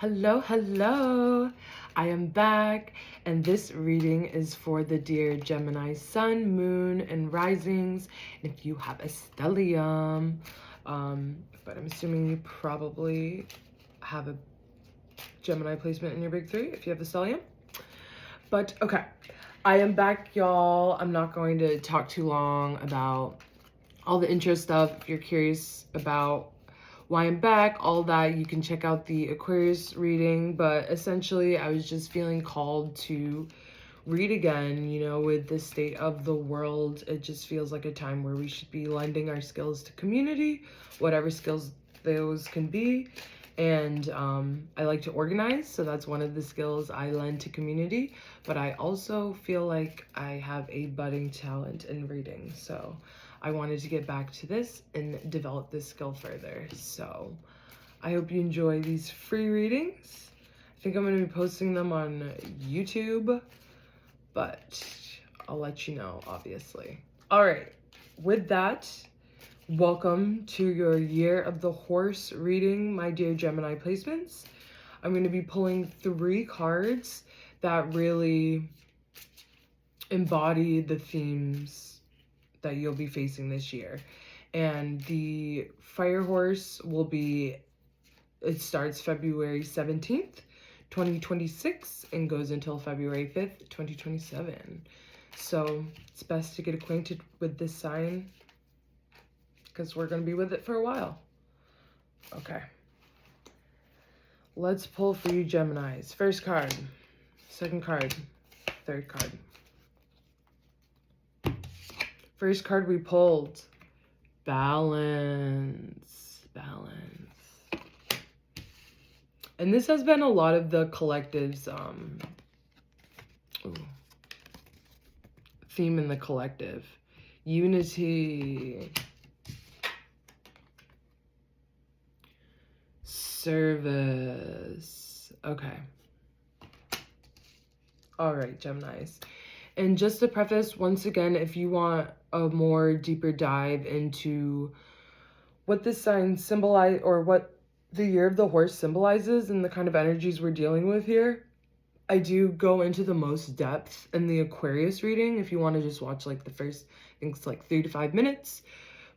Hello. I am back, and this reading is for the dear Gemini Sun, Moon, and Risings. And if you have a stellium, but I'm assuming you probably have a Gemini placement in your big three if you have the stellium. But okay, I am back, y'all. I'm not going to talk too long about all the intro stuff. If you're curious about why I'm back, all that, you can check out the Aquarius reading. But essentially, I was just feeling called to read again. You know, with the state of the world, it just feels like a time where we should be lending our skills to community, whatever skills those can be. And I like to organize, so that's one of the skills I lend to community. But I also feel like I have a budding talent in reading, so I wanted to get back to this and develop this skill further. So I hope you enjoy these free readings. I think I'm going to be posting them on YouTube, but I'll let you know, obviously. All right, with that, welcome to your Year of the Horse reading, my dear Gemini placements. I'm going to be pulling 3 cards that really embody the themes that you'll be facing this year. And the fire horse will be, it starts February 17th, 2026 and goes until February 5th, 2027. So it's best to get acquainted with this sign because we're going to be with it for a while. Okay. Let's pull for you, Geminis. First card, second card, third card. First card we pulled, balance. And this has been a lot of the collective's theme in the collective. Unity. Service. Okay. All right, Geminis. And just to preface, once again, if you want a more deeper dive into what this sign symbolize, or what the Year of the Horse symbolizes and the kind of energies we're dealing with here, I do go into the most depth in the Aquarius reading if you want to just watch like the first, I think it's like 3 to 5 minutes.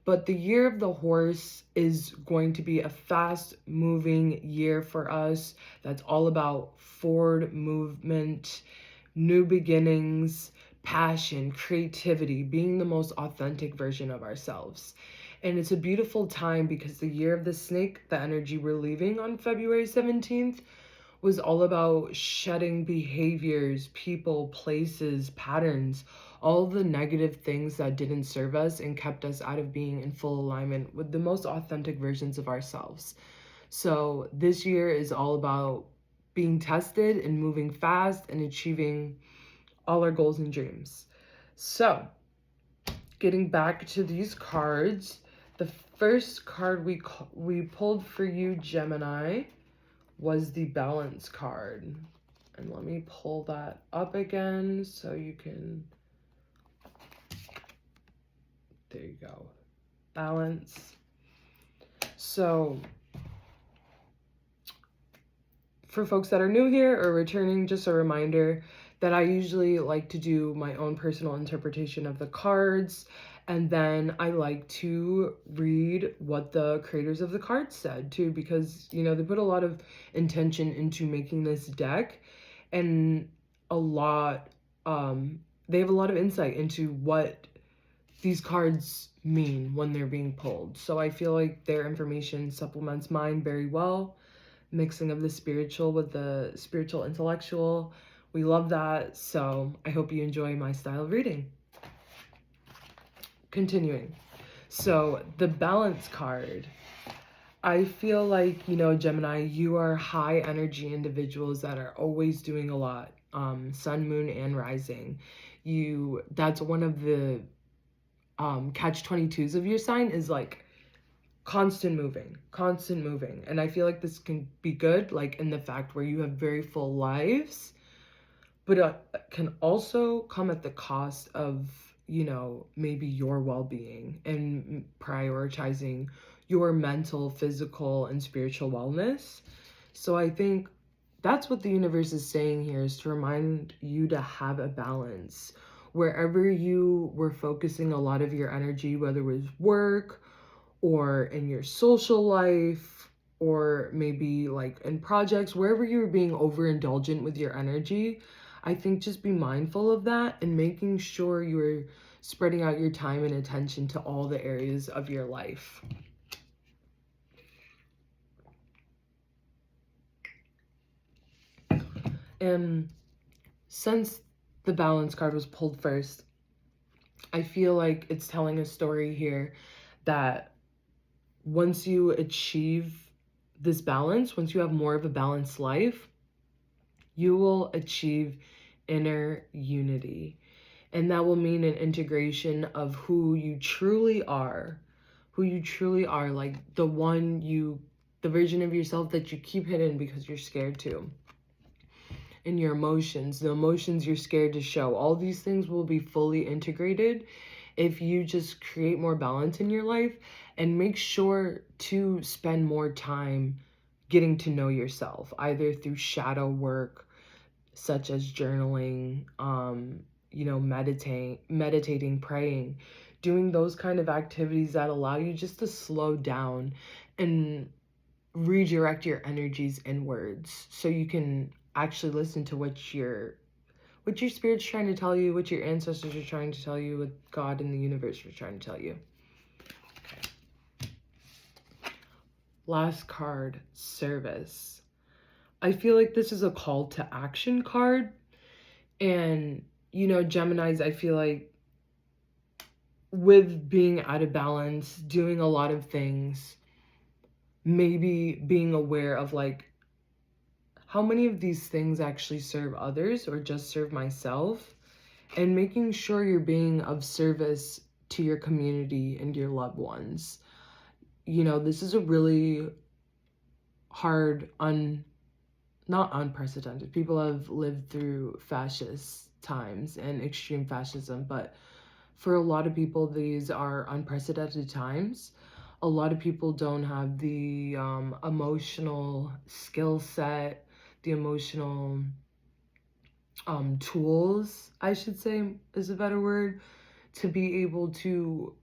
But the Year of the Horse is going to be a fast moving year for us. That's all about forward movement, new beginnings, passion, creativity, being the most authentic version of ourselves. And it's a beautiful time because the Year of the Snake, the energy we're leaving on February 17th, was all about shedding behaviors, people, places, patterns, all the negative things that didn't serve us and kept us out of being in full alignment with the most authentic versions of ourselves. So this year is all about being tested and moving fast and achieving all our goals and dreams. So getting back to these cards, the first card we pulled for you, Gemini, was the balance card. And let me pull that up again so you can, there you go, balance. So for folks that are new here or returning, just a reminder that I usually like to do my own personal interpretation of the cards, and then I like to read what the creators of the cards said too, because, you know, they put a lot of intention into making this deck, and they have a lot of insight into what these cards mean when they're being pulled. So I feel like their information supplements mine very well. Mixing of the spiritual with the spiritual intellectual. We love that. So I hope you enjoy my style of reading. Continuing. So the balance card. I feel like, you know, Gemini, you are high energy individuals that are always doing a lot. Sun, moon, and rising. That's one of the catch-22s of your sign is like constant moving. And I feel like this can be good, like in the fact where you have very full lives, but it can also come at the cost of, you know, maybe your well-being and prioritizing your mental, physical, and spiritual wellness. So I think that's what the universe is saying here, is to remind you to have a balance. Wherever you were focusing a lot of your energy, whether it was work or in your social life, or maybe like in projects, wherever you're being overindulgent with your energy, I think just be mindful of that and making sure you're spreading out your time and attention to all the areas of your life. And since the balance card was pulled first, I feel like it's telling a story here that once you achieve this balance, once you have more of a balanced life, you will achieve inner unity. And that will mean an integration of who you truly are, like the version of yourself that you keep hidden because you're scared to. And your emotions, the emotions you're scared to show, all these things will be fully integrated if you just create more balance in your life and make sure to spend more time getting to know yourself, either through shadow work, such as journaling, meditating, praying, doing those kind of activities that allow you just to slow down and redirect your energies inwards, so you can actually listen to what your spirit's trying to tell you, what your ancestors are trying to tell you, what God and the universe are trying to tell you. Okay. Last card, service. I feel like this is a call to action card. And, Geminis, I feel like with being out of balance, doing a lot of things, maybe being aware of like, how many of these things actually serve others or just serve myself, and making sure you're being of service to your community and your loved ones. This is a really hard, not unprecedented. People have lived through fascist times and extreme fascism, but for a lot of people, these are unprecedented times. A lot of people don't have the emotional skill set, the emotional tools, I should say is a better word, to be able to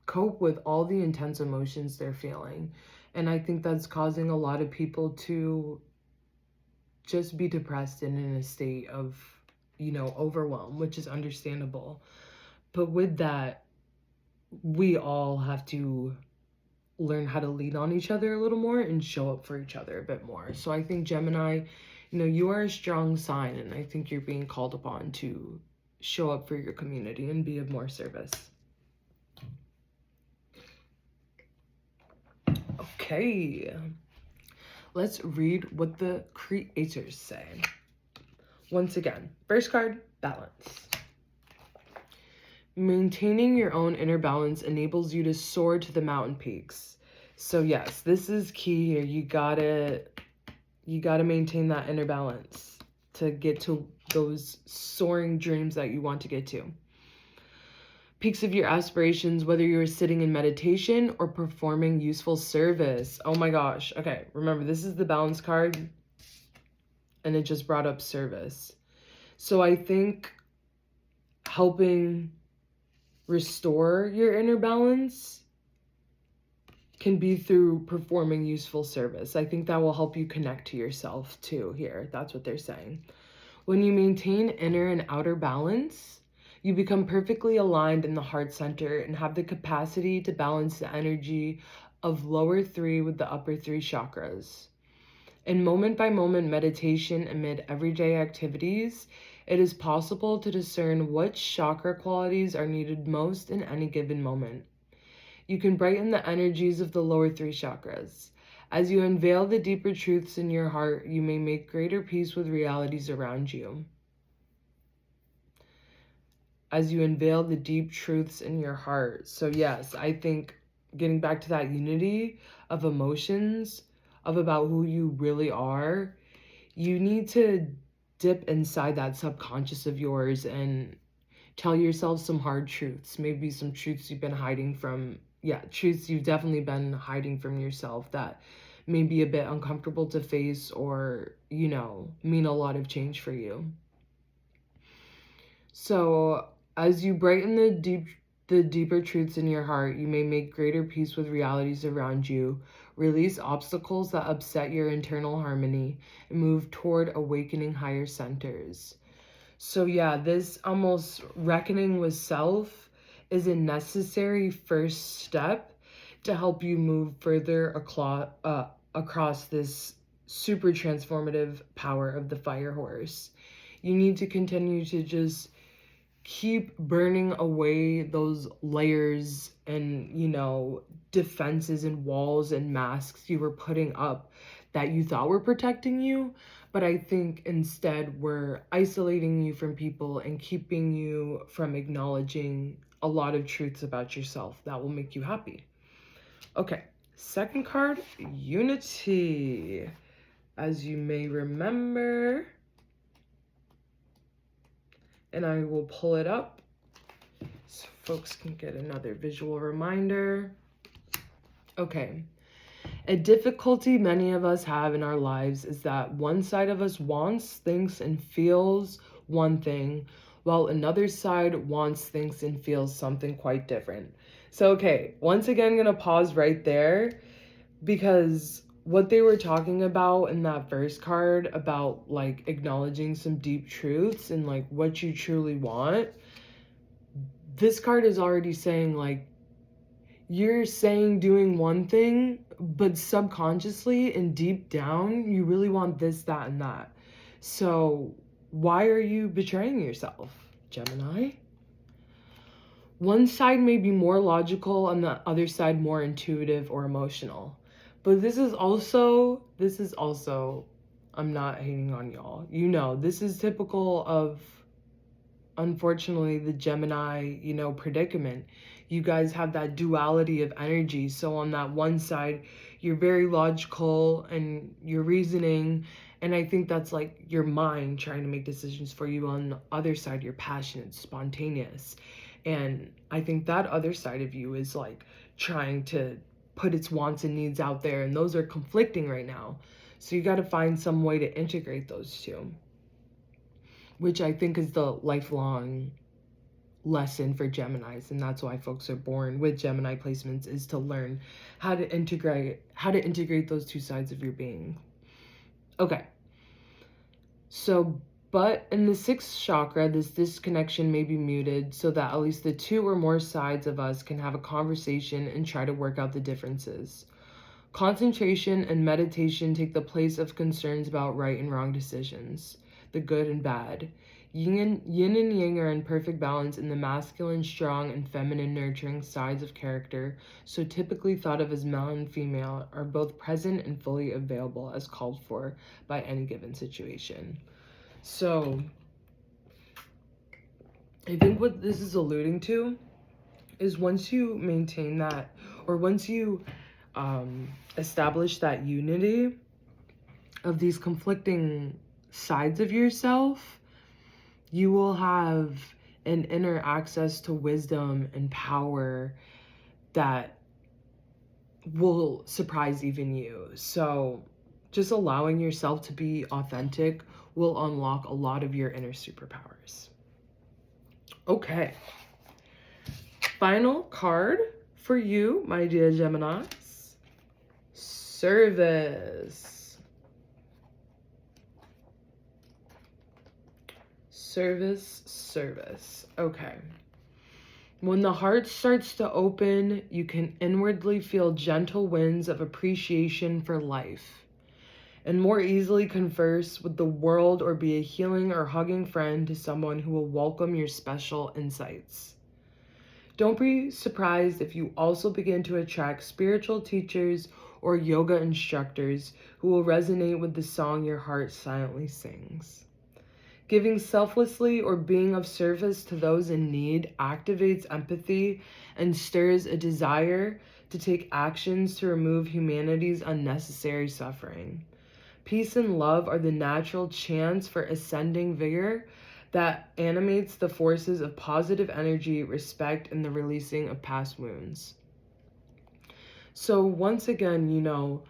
cope with all the intense emotions they're feeling. And I think that's causing a lot of people to just be depressed and in a state of, overwhelm, which is understandable. But with that, we all have to learn how to lean on each other a little more and show up for each other a bit more. So I think Gemini, you are a strong sign, and I think you're being called upon to show up for your community and be of more service. Okay, let's read what the creators say. Once again, first card, balance. Maintaining your own inner balance enables you to soar to the mountain peaks. So yes, this is key here. You gotta maintain that inner balance to get to those soaring dreams that you want to get to. Peaks of your aspirations, whether you're sitting in meditation or performing useful service. Oh my gosh. Okay, remember, this is the balance card, and it just brought up service. So I think helping restore your inner balance can be through performing useful service. I think that will help you connect to yourself too here. That's what they're saying. When you maintain inner and outer balance, you become perfectly aligned in the heart center and have the capacity to balance the energy of lower 3 with the upper 3 chakras. In moment-by-moment meditation amid everyday activities, it is possible to discern what chakra qualities are needed most in any given moment. You can brighten the energies of the lower 3 chakras. As you unveil the deeper truths in your heart, you may make greater peace with realities around you. As you unveil the deep truths in your heart. So yes, I think getting back to that unity of emotions, of about who you really are, you need to dip inside that subconscious of yours and tell yourself some hard truths, maybe some truths you've been hiding from. Yeah, truths you've definitely been hiding from yourself that may be a bit uncomfortable to face or, you know, mean a lot of change for you. So as you brighten the deeper truths in your heart, you may make greater peace with realities around you, release obstacles that upset your internal harmony, and move toward awakening higher centers. So yeah, this almost reckoning with self is a necessary first step to help you move further across this super transformative power of the fire horse. You need to continue to just keep burning away those layers and, you know, defenses and walls and masks you were putting up that you thought were protecting you, but I think instead we're isolating you from people and keeping you from acknowledging a lot of truths about yourself that will make you happy. Okay, second card, Unity. As you may remember, and I will pull it up so folks can get another visual reminder. Okay. A difficulty many of us have in our lives is that one side of us wants, thinks, and feels one thing, while another side wants, thinks, and feels something quite different. So, okay, once again, I'm going to pause right there because what they were talking about in that first card about like acknowledging some deep truths and like what you truly want, this card is already saying like you're saying doing one thing, but subconsciously and deep down, you really want this, that, and that. So why are you betraying yourself, Gemini? One side may be more logical and the other side more intuitive or emotional. But this is also, I'm not hating on y'all. You know, this is typical of, unfortunately, the Gemini, you know, predicament. You guys have that duality of energy. So on that one side, you're very logical and you're reasoning. And I think that's like your mind trying to make decisions for you. On the other side, you're passionate, spontaneous. And I think that other side of you is like trying to put its wants and needs out there, and those are conflicting right now. So you got to find some way to integrate those two, which I think is the lifelong lesson for Geminis, and that's why folks are born with Gemini placements, is to learn how to integrate those two sides of your being. Okay. So, but in the sixth chakra, this disconnection may be muted so that at least the two or more sides of us can have a conversation and try to work out the differences. Concentration and meditation take the place of concerns about right and wrong decisions, the good and bad. Yin and yang are in perfect balance in the masculine, strong, and feminine, nurturing sides of character, so typically thought of as male and female, are both present and fully available as called for by any given situation. So, I think what this is alluding to is once you maintain that, or once you establish that unity of these conflicting sides of yourself, you will have an inner access to wisdom and power that will surprise even you. So just allowing yourself to be authentic will unlock a lot of your inner superpowers. Okay. Final card for you, my dear Geminis. Service. Service. Okay. When the heart starts to open, you can inwardly feel gentle winds of appreciation for life and more easily converse with the world or be a healing or hugging friend to someone who will welcome your special insights. Don't be surprised if you also begin to attract spiritual teachers or yoga instructors who will resonate with the song your heart silently sings. Giving selflessly or being of service to those in need activates empathy and stirs a desire to take actions to remove humanity's unnecessary suffering. Peace and love are the natural chance for ascending vigor that animates the forces of positive energy, respect, and the releasing of past wounds. So once again, you know,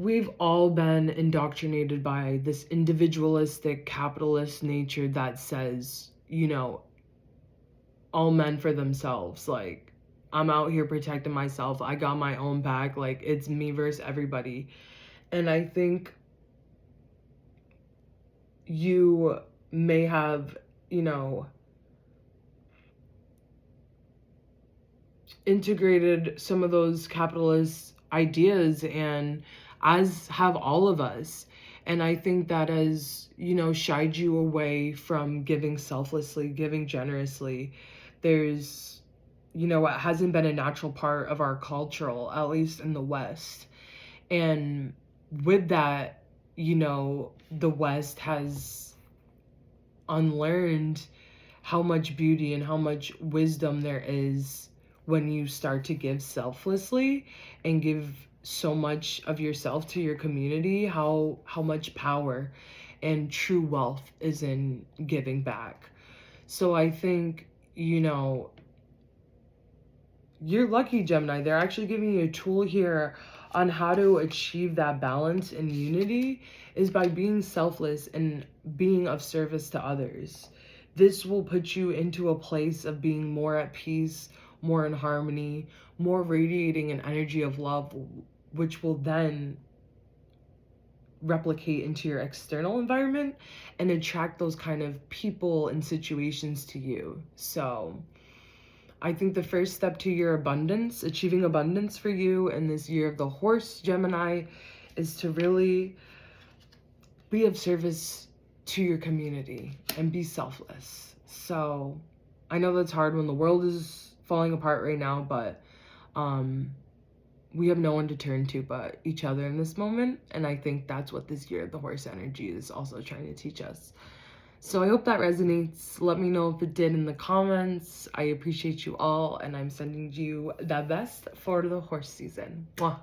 we've all been indoctrinated by this individualistic capitalist nature that says, you know, all men for themselves. Like, I'm out here protecting myself. I got my own back. Like, it's me versus everybody. And I think you may have, you know, integrated some of those capitalist ideas, and as have all of us. And I think that has, you know, shied you away from giving selflessly, giving generously. There's, you know, it hasn't been a natural part of our cultural, at least in the West. And with that, you know, the West has unlearned how much beauty and how much wisdom there is when you start to give selflessly and give so much of yourself to your community, how much power and true wealth is in giving back. So I think, you know, you're lucky, Gemini. They're actually giving you a tool here on how to achieve that balance and unity is by being selfless and being of service to others. This will put you into a place of being more at peace, more in harmony, more radiating an energy of love, which will then replicate into your external environment and attract those kind of people and situations to you. So I think the first step to your abundance, achieving abundance for you in this year of the horse, Gemini, is to really be of service to your community and be selfless. So I know that's hard when the world is falling apart right now, but we have no one to turn to but each other in this moment. And I think that's what this year of the horse energy is also trying to teach us. So I hope that resonates. Let me know if it did in the comments. I appreciate you all, and I'm sending you the best for the horse season. Mwah.